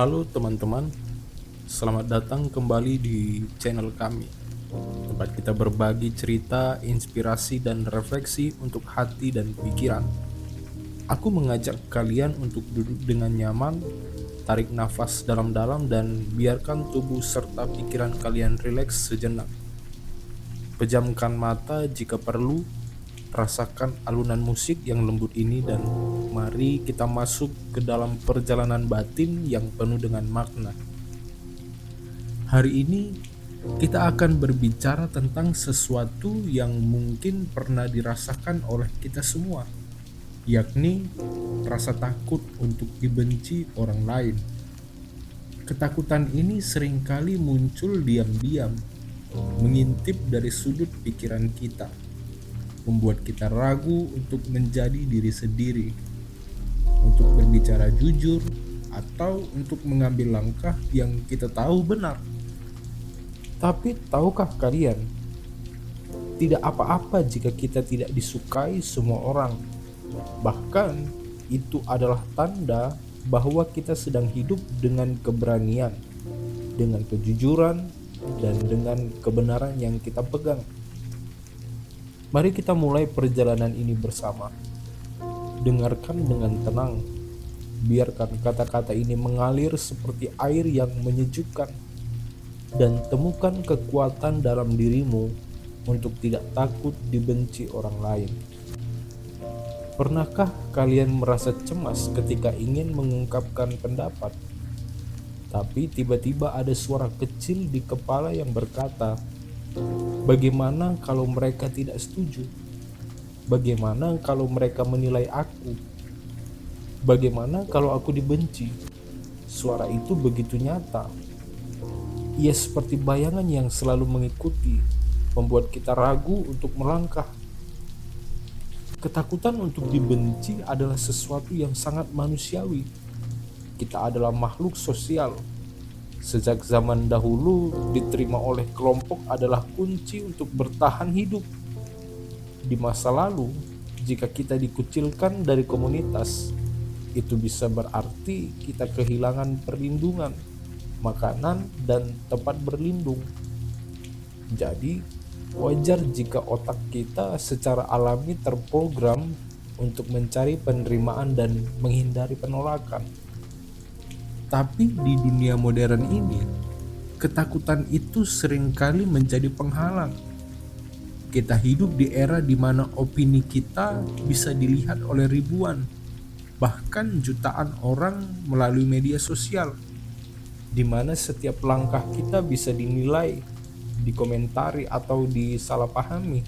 Halo teman-teman, selamat datang kembali di channel kami, tempat kita berbagi cerita, inspirasi, dan refleksi untuk hati dan pikiran. Aku mengajak kalian untuk duduk dengan nyaman, tarik nafas dalam-dalam, dan biarkan tubuh serta pikiran kalian rileks sejenak. Pejamkan mata jika perlu, rasakan alunan musik yang lembut ini, dan mari kita masuk ke dalam perjalanan batin yang penuh dengan makna. Hari ini kita akan berbicara tentang sesuatu yang mungkin pernah dirasakan oleh kita semua, yakni rasa takut untuk dibenci orang lain. Ketakutan ini seringkali muncul diam-diam, mengintip dari sudut pikiran kita, membuat kita ragu untuk menjadi diri sendiri, untuk berbicara jujur, atau untuk mengambil langkah yang kita tahu benar. Tapi tahukah kalian, tidak apa-apa jika kita tidak disukai semua orang. Bahkan itu adalah tanda bahwa kita sedang hidup dengan keberanian, dengan kejujuran, dan dengan kebenaran yang kita pegang. Mari kita mulai perjalanan ini bersama. Dengarkan dengan tenang. Biarkan kata-kata ini mengalir seperti air yang menyejukkan, dan temukan kekuatan dalam dirimu untuk tidak takut dibenci orang lain. Pernahkah kalian merasa cemas ketika ingin mengungkapkan pendapat, tapi tiba-tiba ada suara kecil di kepala yang berkata, "Bagaimana kalau mereka tidak setuju? Bagaimana kalau mereka menilai aku? Bagaimana kalau aku dibenci?" Suara itu begitu nyata. Ia seperti bayangan yang selalu mengikuti, membuat kita ragu untuk melangkah. Ketakutan untuk dibenci adalah sesuatu yang sangat manusiawi. Kita adalah makhluk sosial. Sejak zaman dahulu, diterima oleh kelompok adalah kunci untuk bertahan hidup. Di masa lalu, jika kita dikucilkan dari komunitas, itu bisa berarti kita kehilangan perlindungan, makanan, dan tempat berlindung. Jadi, wajar jika otak kita secara alami terprogram untuk mencari penerimaan dan menghindari penolakan. Tapi di dunia modern ini, ketakutan itu seringkali menjadi penghalang. Kita hidup di era di mana opini kita bisa dilihat oleh ribuan, bahkan jutaan orang melalui media sosial, di mana setiap langkah kita bisa dinilai, dikomentari, atau disalahpahami.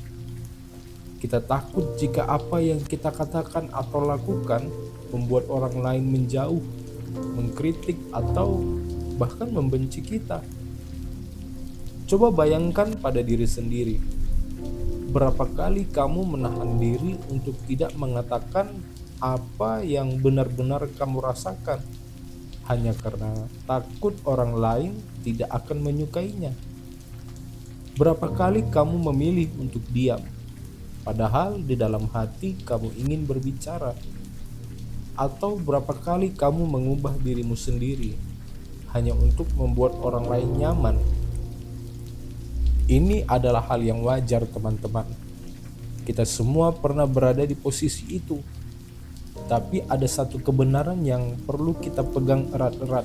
Kita takut jika apa yang kita katakan atau lakukan membuat orang lain menjauh, mengkritik, atau bahkan membenci kita. Coba bayangkan pada diri sendiri. Berapa kali kamu menahan diri untuk tidak mengatakan apa yang benar-benar kamu rasakan, hanya karena takut orang lain tidak akan menyukainya? Berapa kali kamu memilih untuk diam, padahal di dalam hati kamu ingin berbicara? Atau berapa kali kamu mengubah dirimu sendiri hanya untuk membuat orang lain nyaman? Ini adalah hal yang wajar, teman-teman. Kita semua pernah berada di posisi itu. Tapi ada satu kebenaran yang perlu kita pegang erat-erat,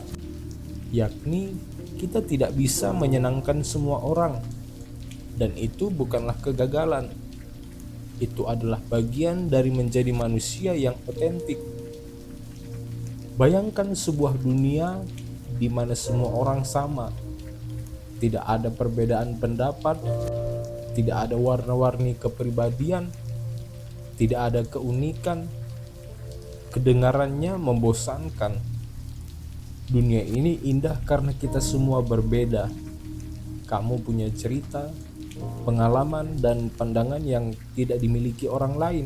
yakni kita tidak bisa menyenangkan semua orang. Dan itu bukanlah kegagalan. Itu adalah bagian dari menjadi manusia yang otentik. Bayangkan sebuah dunia di mana semua orang sama. Tidak ada perbedaan pendapat, tidak ada warna-warni kepribadian, tidak ada keunikan. Kedengarannya membosankan. Dunia ini indah karena kita semua berbeda. Kamu punya cerita, pengalaman, dan pandangan yang tidak dimiliki orang lain.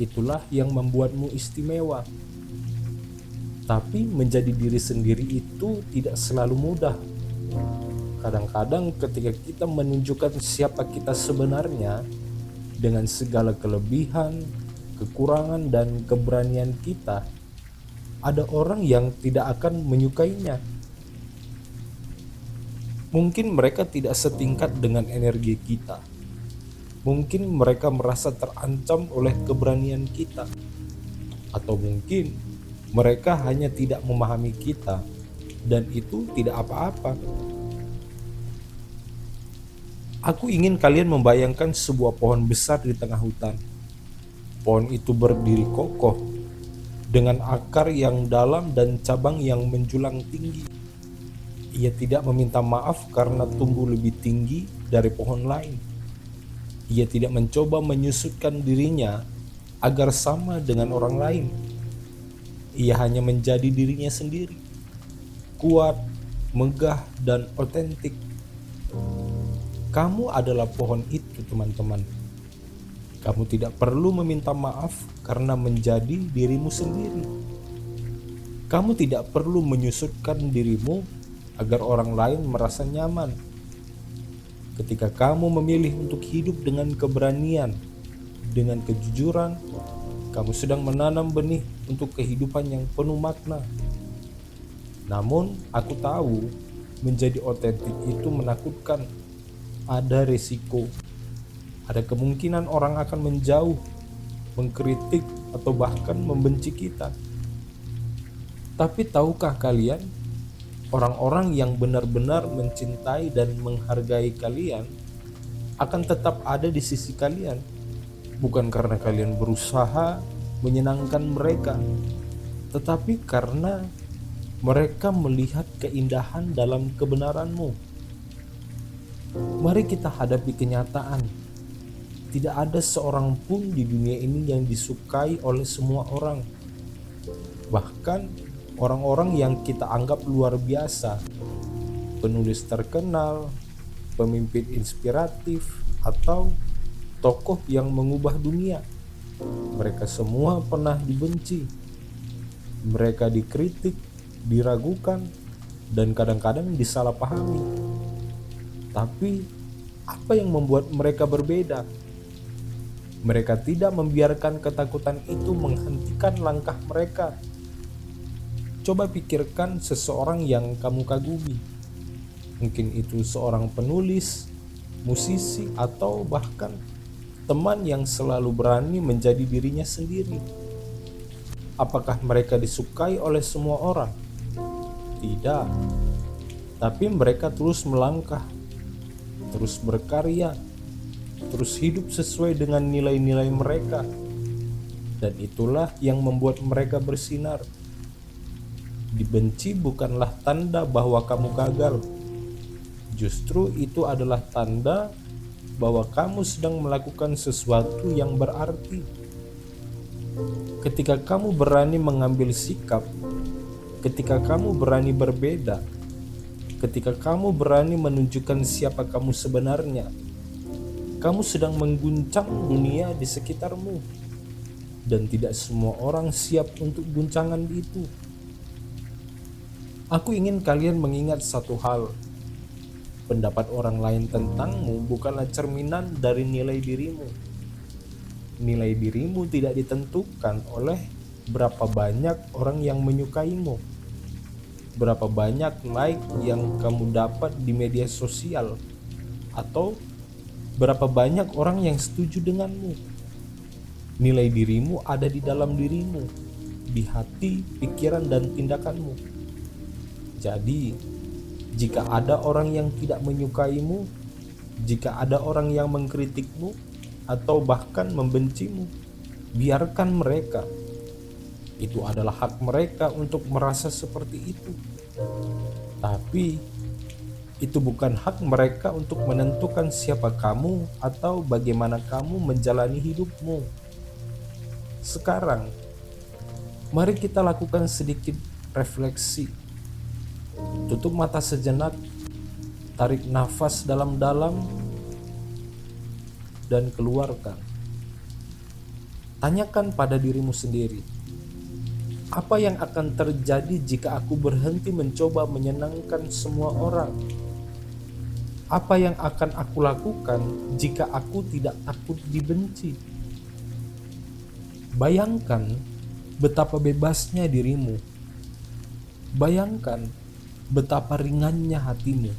Itulah yang membuatmu istimewa. Tapi menjadi diri sendiri itu tidak selalu mudah. Kadang-kadang ketika kita menunjukkan siapa kita sebenarnya, dengan segala kelebihan, kekurangan, dan keberanian kita, ada orang yang tidak akan menyukainya. Mungkin mereka tidak setingkat dengan energi kita. Mungkin mereka merasa terancam oleh keberanian kita. Atau mungkin mereka hanya tidak memahami kita, dan itu tidak apa-apa. Aku ingin kalian membayangkan sebuah pohon besar di tengah hutan. Pohon itu berdiri kokoh, dengan akar yang dalam dan cabang yang menjulang tinggi. Ia tidak meminta maaf karena tumbuh lebih tinggi dari pohon lain. Ia tidak mencoba menyusutkan dirinya agar sama dengan orang lain. Ia hanya menjadi dirinya sendiri, kuat, megah, dan otentik. Kamu adalah pohon itu, teman-teman. Kamu tidak perlu meminta maaf karena menjadi dirimu sendiri. Kamu tidak perlu menyusutkan dirimu agar orang lain merasa nyaman. Ketika kamu memilih untuk hidup dengan keberanian, dengan kejujuran, kamu sedang menanam benih untuk kehidupan yang penuh makna. Namun, aku tahu menjadi otentik itu menakutkan. Ada risiko, ada kemungkinan orang akan menjauh, mengkritik, atau bahkan membenci kita. Tapi tahukah kalian, orang-orang yang benar-benar mencintai dan menghargai kalian akan tetap ada di sisi kalian, bukan karena kalian berusaha menyenangkan mereka, tetapi karena mereka melihat keindahan dalam kebenaranmu. Mari kita hadapi kenyataan. Tidak ada seorang pun di dunia ini yang disukai oleh semua orang. Bahkan orang-orang yang kita anggap luar biasa, penulis terkenal, pemimpin inspiratif, atau tokoh yang mengubah dunia, mereka semua pernah dibenci. Mereka dikritik, diragukan, dan kadang-kadang disalahpahami. Tapi apa yang membuat mereka berbeda? Mereka tidak membiarkan ketakutan itu menghentikan langkah mereka. Coba pikirkan seseorang yang kamu kagumi. Mungkin itu seorang penulis, musisi, atau bahkan teman yang selalu berani menjadi dirinya sendiri. Apakah mereka disukai oleh semua orang? Tidak. Tapi mereka terus melangkah, terus berkarya, terus hidup sesuai dengan nilai-nilai mereka. Dan itulah yang membuat mereka bersinar. Dibenci bukanlah tanda bahwa kamu gagal. Justru itu adalah tanda bahwa kamu sedang melakukan sesuatu yang berarti. Ketika kamu berani mengambil sikap, ketika kamu berani berbeda, ketika kamu berani menunjukkan siapa kamu sebenarnya, kamu sedang mengguncang dunia di sekitarmu. Dan tidak semua orang siap untuk guncangan itu. Aku ingin kalian mengingat satu hal. Pendapat orang lain tentangmu bukanlah cerminan dari nilai dirimu. Nilai dirimu tidak ditentukan oleh berapa banyak orang yang menyukaimu, berapa banyak like yang kamu dapat di media sosial, atau berapa banyak orang yang setuju denganmu. Nilai dirimu ada di dalam dirimu, di hati, pikiran, dan tindakanmu. Jadi, jika ada orang yang tidak menyukaimu, jika ada orang yang mengkritikmu, atau bahkan membencimu, biarkan mereka. Itu adalah hak mereka untuk merasa seperti itu. Tapi itu bukan hak mereka untuk menentukan siapa kamu atau bagaimana kamu menjalani hidupmu. Sekarang, mari kita lakukan sedikit refleksi. Tutup mata sejenak, tarik nafas dalam-dalam, dan keluarkan. Tanyakan pada dirimu sendiri, apa yang akan terjadi jika aku berhenti mencoba menyenangkan semua orang? Apa yang akan aku lakukan jika aku tidak takut dibenci? Bayangkan betapa bebasnya dirimu Bayangkan betapa ringannya hatimu.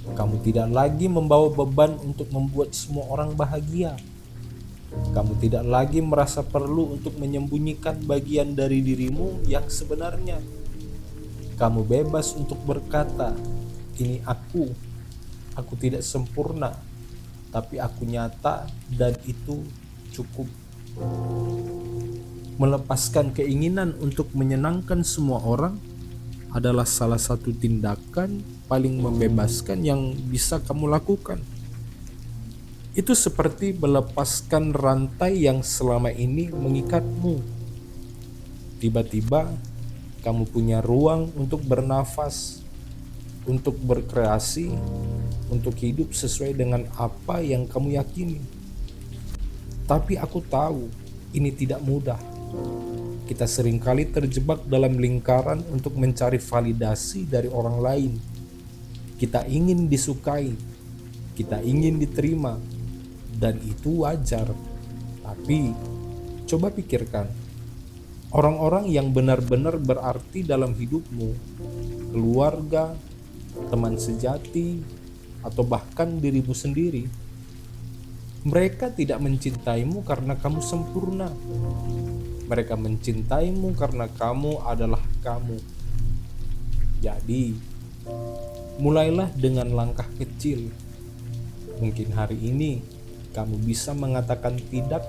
Kamu tidak lagi membawa beban untuk membuat semua orang bahagia. Kamu tidak lagi merasa perlu untuk menyembunyikan bagian dari dirimu yang sebenarnya. Kamu bebas untuk berkata, "Ini aku tidak sempurna, tapi aku nyata dan itu cukup." Melepaskan keinginan untuk menyenangkan semua orang adalah salah satu tindakan paling membebaskan yang bisa kamu lakukan. Itu seperti melepaskan rantai yang selama ini mengikatmu. Tiba-tiba, kamu punya ruang untuk bernafas, untuk berkreasi, untuk hidup sesuai dengan apa yang kamu yakini. Tapi aku tahu ini tidak mudah. Kita seringkali terjebak dalam lingkaran untuk mencari validasi dari orang lain. Kita ingin disukai, kita ingin diterima, dan itu wajar. Tapi, coba pikirkan, orang-orang yang benar-benar berarti dalam hidupmu, keluarga, teman sejati, atau bahkan dirimu sendiri, mereka tidak mencintaimu karena kamu sempurna. Mereka mencintaimu karena kamu adalah kamu. Jadi, mulailah dengan langkah kecil. Mungkin hari ini kamu bisa mengatakan tidak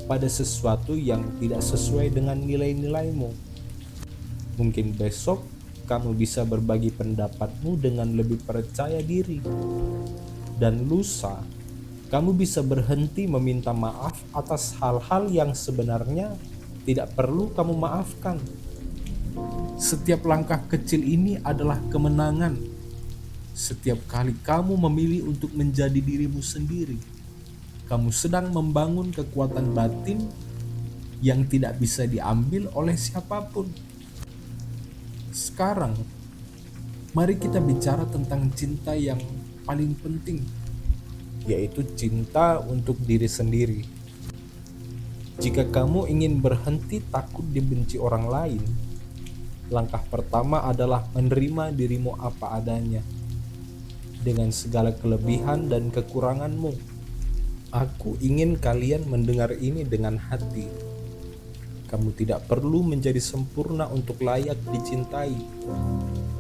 pada sesuatu yang tidak sesuai dengan nilai-nilaimu. Mungkin besok kamu bisa berbagi pendapatmu dengan lebih percaya diri. Dan lusa, kamu bisa berhenti meminta maaf atas hal-hal yang sebenarnya tidak perlu kamu maafkan. Setiap langkah kecil ini adalah kemenangan. Setiap kali kamu memilih untuk menjadi dirimu sendiri, kamu sedang membangun kekuatan batin yang tidak bisa diambil oleh siapapun. Sekarang, mari kita bicara tentang cinta yang paling penting, yaitu cinta untuk diri sendiri. Jika kamu ingin berhenti takut dibenci orang lain, langkah pertama adalah menerima dirimu apa adanya, dengan segala kelebihan dan kekuranganmu. Aku ingin kalian mendengar ini dengan hati. Kamu tidak perlu menjadi sempurna untuk layak dicintai.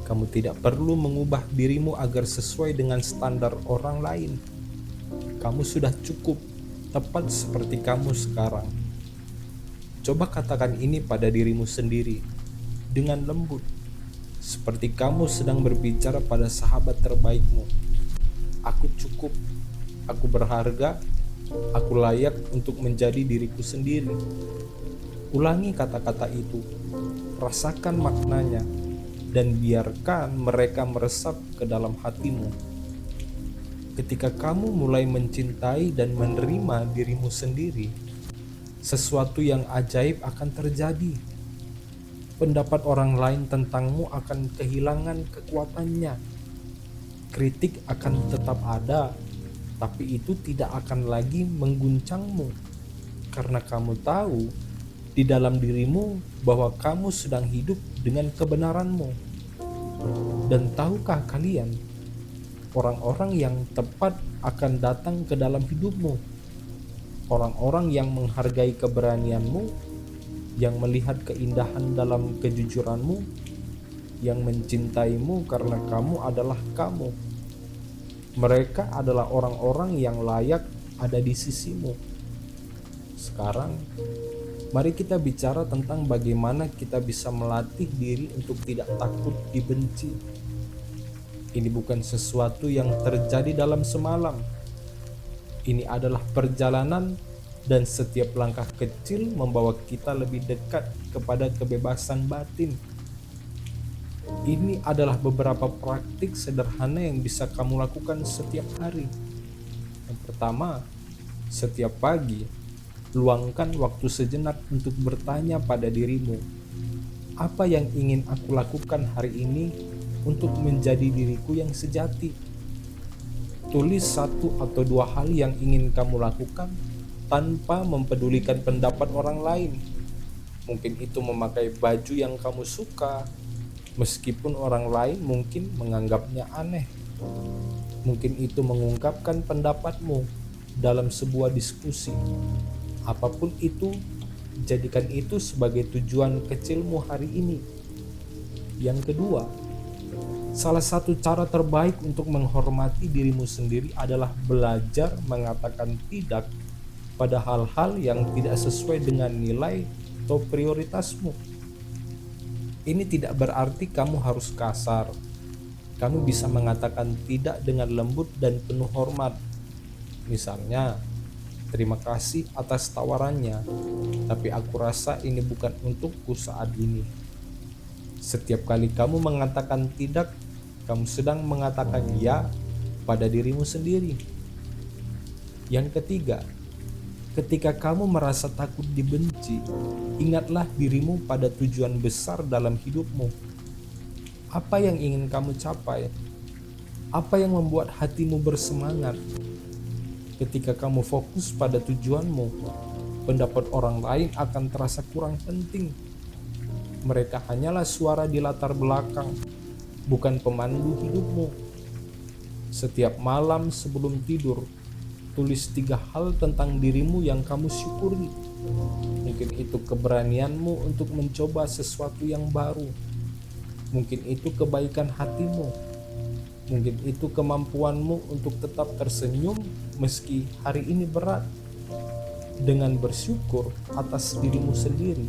Kamu tidak perlu mengubah dirimu agar sesuai dengan standar orang lain. Kamu sudah cukup, tepat seperti kamu sekarang. Coba katakan ini pada dirimu sendiri dengan lembut, seperti kamu sedang berbicara pada sahabat terbaikmu. Aku cukup, aku berharga, aku layak untuk menjadi diriku sendiri. Ulangi kata-kata itu, rasakan maknanya, dan biarkan mereka meresap ke dalam hatimu. Ketika kamu mulai mencintai dan menerima dirimu sendiri, sesuatu yang ajaib akan terjadi. Pendapat orang lain tentangmu akan kehilangan kekuatannya. Kritik akan tetap ada, tapi itu tidak akan lagi mengguncangmu, karena kamu tahu di dalam dirimu bahwa kamu sedang hidup dengan kebenaranmu. Dan tahukah kalian, orang-orang yang tepat akan datang ke dalam hidupmu. Orang-orang yang menghargai keberanianmu, yang melihat keindahan dalam kejujuranmu, yang mencintaimu karena kamu adalah kamu. Mereka adalah orang-orang yang layak ada di sisimu. Sekarang, mari kita bicara tentang bagaimana kita bisa melatih diri untuk tidak takut dibenci. Ini bukan sesuatu yang terjadi dalam semalam. Ini adalah perjalanan, dan setiap langkah kecil membawa kita lebih dekat kepada kebebasan batin. Ini adalah beberapa praktik sederhana yang bisa kamu lakukan setiap hari. Yang pertama, setiap pagi, luangkan waktu sejenak untuk bertanya pada dirimu, apa yang ingin aku lakukan hari ini untuk menjadi diriku yang sejati? Tulis 1 atau 2 hal yang ingin kamu lakukan tanpa mempedulikan pendapat orang lain. Mungkin itu memakai baju yang kamu suka, meskipun orang lain mungkin menganggapnya aneh. Mungkin itu mengungkapkan pendapatmu dalam sebuah diskusi. Apapun itu, jadikan itu sebagai tujuan kecilmu hari ini. Yang kedua, salah satu cara terbaik untuk menghormati dirimu sendiri adalah belajar mengatakan tidak pada hal-hal yang tidak sesuai dengan nilai atau prioritasmu. Ini tidak berarti kamu harus kasar. Kamu bisa mengatakan tidak dengan lembut dan penuh hormat. Misalnya, terima kasih atas tawarannya, tapi aku rasa ini bukan untukku saat ini. Setiap kali kamu mengatakan tidak, kamu sedang mengatakan ya pada dirimu sendiri. Yang ketiga, ketika kamu merasa takut dibenci, ingatlah dirimu pada tujuan besar dalam hidupmu. Apa yang ingin kamu capai? Apa yang membuat hatimu bersemangat? Ketika kamu fokus pada tujuanmu, pendapat orang lain akan terasa kurang penting. Mereka hanyalah suara di latar belakang, bukan pemandu hidupmu. Setiap malam sebelum tidur, tulis 3 hal tentang dirimu yang kamu syukuri. Mungkin itu keberanianmu untuk mencoba sesuatu yang baru. Mungkin itu kebaikan hatimu. Mungkin itu kemampuanmu untuk tetap tersenyum meski hari ini berat. Dengan bersyukur atas dirimu sendiri,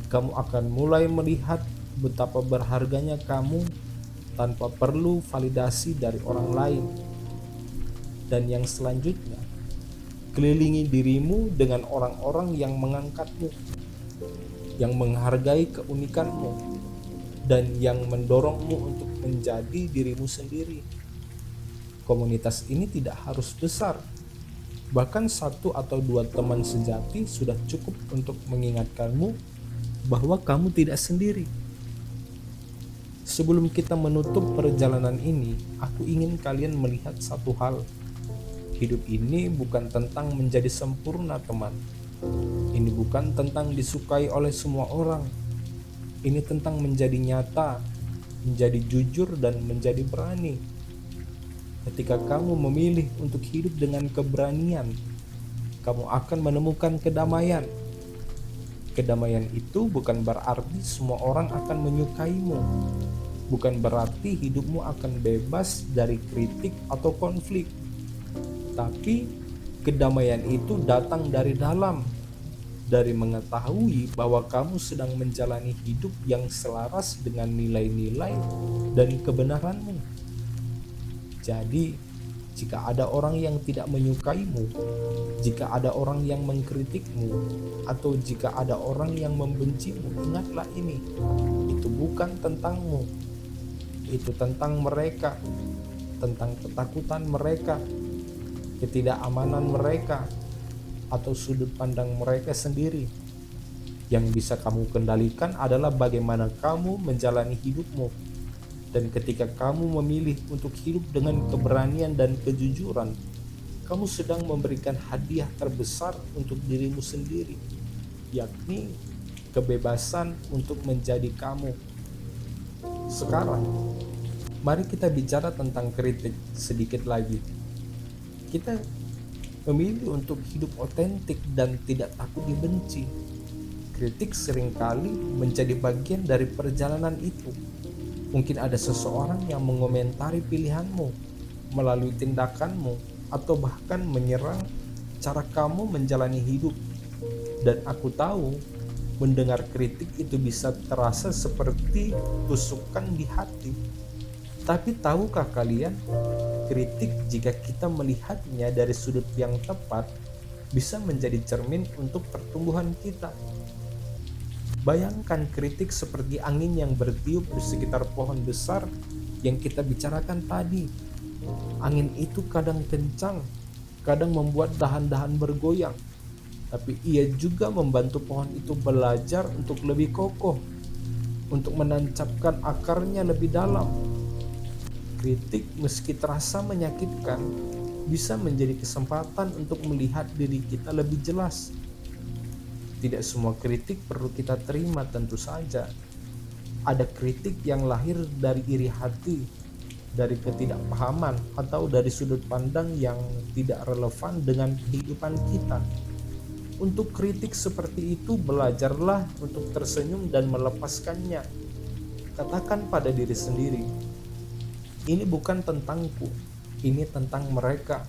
kamu akan mulai melihat betapa berharganya kamu tanpa perlu validasi dari orang lain. Dan yang selanjutnya, kelilingi dirimu dengan orang-orang yang mengangkatmu, yang menghargai keunikanmu, dan yang mendorongmu untuk menjadi dirimu sendiri. Komunitas ini tidak harus besar. Bahkan 1 atau 2 teman sejati sudah cukup untuk mengingatkanmu bahwa kamu tidak sendiri. Sebelum kita menutup perjalanan ini, aku ingin kalian melihat satu hal. Hidup ini bukan tentang menjadi sempurna, teman. Ini bukan tentang disukai oleh semua orang. Ini tentang menjadi nyata, menjadi jujur, dan menjadi berani. Ketika kamu memilih untuk hidup dengan keberanian, kamu akan menemukan kedamaian. Kedamaian itu bukan berarti semua orang akan menyukaimu. Bukan berarti hidupmu akan bebas dari kritik atau konflik. Tapi kedamaian itu datang dari dalam. Dari mengetahui bahwa kamu sedang menjalani hidup yang selaras dengan nilai-nilai dan kebenaranmu. Jadi, jika ada orang yang tidak menyukaimu, jika ada orang yang mengkritikmu, atau jika ada orang yang membencimu, ingatlah ini. Itu bukan tentangmu. Itu tentang mereka, tentang ketakutan mereka, ketidakamanan mereka, atau sudut pandang mereka sendiri. Yang bisa kamu kendalikan adalah bagaimana kamu menjalani hidupmu. Dan ketika kamu memilih untuk hidup dengan keberanian dan kejujuran, kamu sedang memberikan hadiah terbesar untuk dirimu sendiri, yakni kebebasan untuk menjadi kamu. Sekarang, mari kita bicara tentang kritik sedikit lagi. Kita memilih untuk hidup otentik dan tidak takut dibenci. Kritik seringkali menjadi bagian dari perjalanan itu. Mungkin ada seseorang yang mengomentari pilihanmu melalui tindakanmu, atau bahkan menyerang cara kamu menjalani hidup. Dan aku tahu, mendengar kritik itu bisa terasa seperti tusukan di hati. Tapi tahukah kalian, kritik jika kita melihatnya dari sudut yang tepat bisa menjadi cermin untuk pertumbuhan kita. Bayangkan kritik seperti angin yang bertiup di sekitar pohon besar yang kita bicarakan tadi. Angin itu kadang kencang, kadang membuat dahan-dahan bergoyang, tapi ia juga membantu pohon itu belajar untuk lebih kokoh, untuk menancapkan akarnya lebih dalam. Kritik meski terasa menyakitkan, bisa menjadi kesempatan untuk melihat diri kita lebih jelas. Tidak semua kritik perlu kita terima tentu saja. Ada kritik yang lahir dari iri hati, dari ketidakpahaman, atau dari sudut pandang yang tidak relevan dengan kehidupan kita. Untuk kritik seperti itu, belajarlah untuk tersenyum dan melepaskannya. Katakan pada diri sendiri, ini bukan tentangku, ini tentang mereka.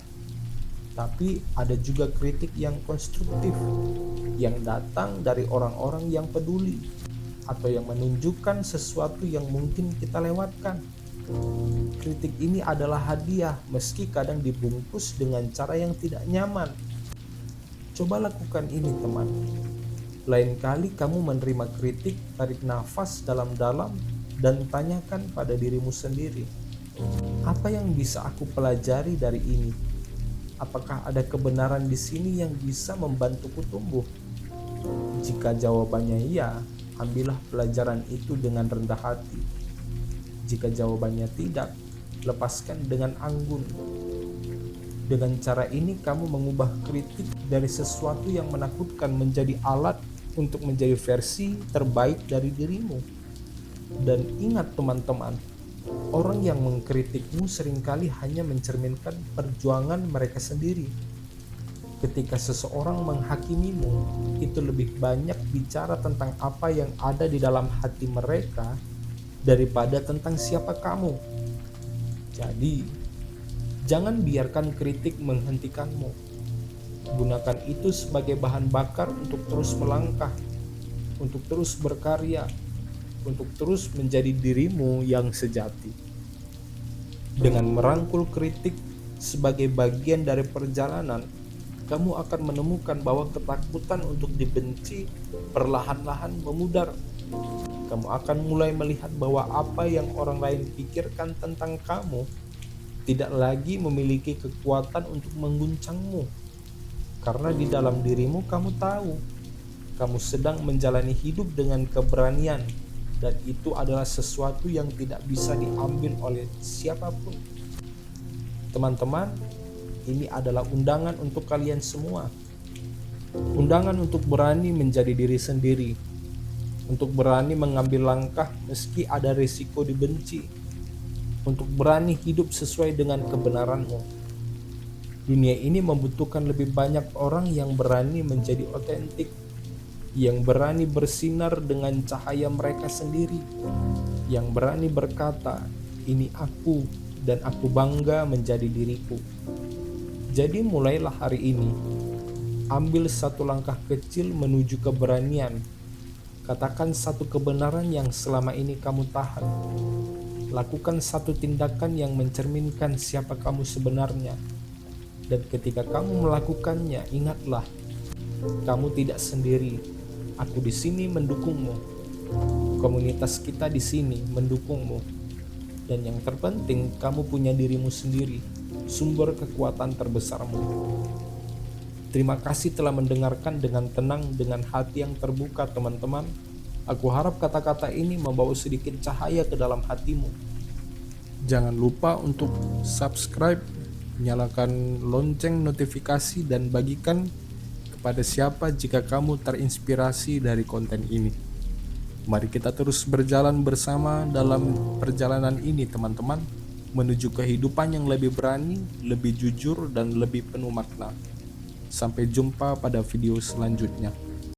Tapi ada juga kritik yang konstruktif, yang datang dari orang-orang yang peduli, atau yang menunjukkan sesuatu yang mungkin kita lewatkan. Kritik ini adalah hadiah, meski kadang dibungkus dengan cara yang tidak nyaman. Coba lakukan ini, teman. Lain kali kamu menerima kritik, tarik nafas dalam-dalam dan tanyakan pada dirimu sendiri, apa yang bisa aku pelajari dari ini? Apakah ada kebenaran di sini yang bisa membantuku tumbuh? Jika jawabannya iya, ambillah pelajaran itu dengan rendah hati. Jika jawabannya tidak, lepaskan dengan anggun. Dengan cara ini kamu mengubah kritik dari sesuatu yang menakutkan menjadi alat untuk menjadi versi terbaik dari dirimu. Dan ingat teman-teman, orang yang mengkritikmu seringkali hanya mencerminkan perjuangan mereka sendiri. Ketika seseorang menghakimimu, itu lebih banyak bicara tentang apa yang ada di dalam hati mereka daripada tentang siapa kamu. Jadi, jangan biarkan kritik menghentikanmu. Gunakan itu sebagai bahan bakar untuk terus melangkah, untuk terus berkarya, untuk terus menjadi dirimu yang sejati. Dengan merangkul kritik sebagai bagian dari perjalanan, kamu akan menemukan bahwa ketakutan untuk dibenci perlahan-lahan memudar. Kamu akan mulai melihat bahwa apa yang orang lain pikirkan tentang kamu tidak lagi memiliki kekuatan untuk mengguncangmu. Karena di dalam dirimu kamu tahu, kamu sedang menjalani hidup dengan keberanian, dan itu adalah sesuatu yang tidak bisa diambil oleh siapapun. Teman-teman, ini adalah undangan untuk kalian semua. Undangan untuk berani menjadi diri sendiri, untuk berani mengambil langkah meski ada risiko dibenci, untuk berani hidup sesuai dengan kebenaranmu. Dunia ini membutuhkan lebih banyak orang yang berani menjadi otentik, yang berani bersinar dengan cahaya mereka sendiri, yang berani berkata, ini aku dan aku bangga menjadi diriku. Jadi mulailah hari ini, ambil satu langkah kecil menuju keberanian. Katakan satu kebenaran yang selama ini kamu tahan. Lakukan satu tindakan yang mencerminkan siapa kamu sebenarnya. Dan ketika kamu melakukannya, ingatlah, kamu tidak sendiri. Aku di sini mendukungmu. Komunitas kita di sini mendukungmu. Dan yang terpenting, kamu punya dirimu sendiri, sumber kekuatan terbesarmu. Terima kasih telah mendengarkan dengan tenang, dengan hati yang terbuka, teman-teman. Aku harap kata-kata ini membawa sedikit cahaya ke dalam hatimu. Jangan lupa untuk subscribe, nyalakan lonceng notifikasi, dan bagikan pada siapa jika kamu terinspirasi dari konten ini. Mari kita terus berjalan bersama dalam perjalanan ini, teman-teman, menuju kehidupan yang lebih berani, lebih jujur, dan lebih penuh makna. Sampai jumpa pada video selanjutnya.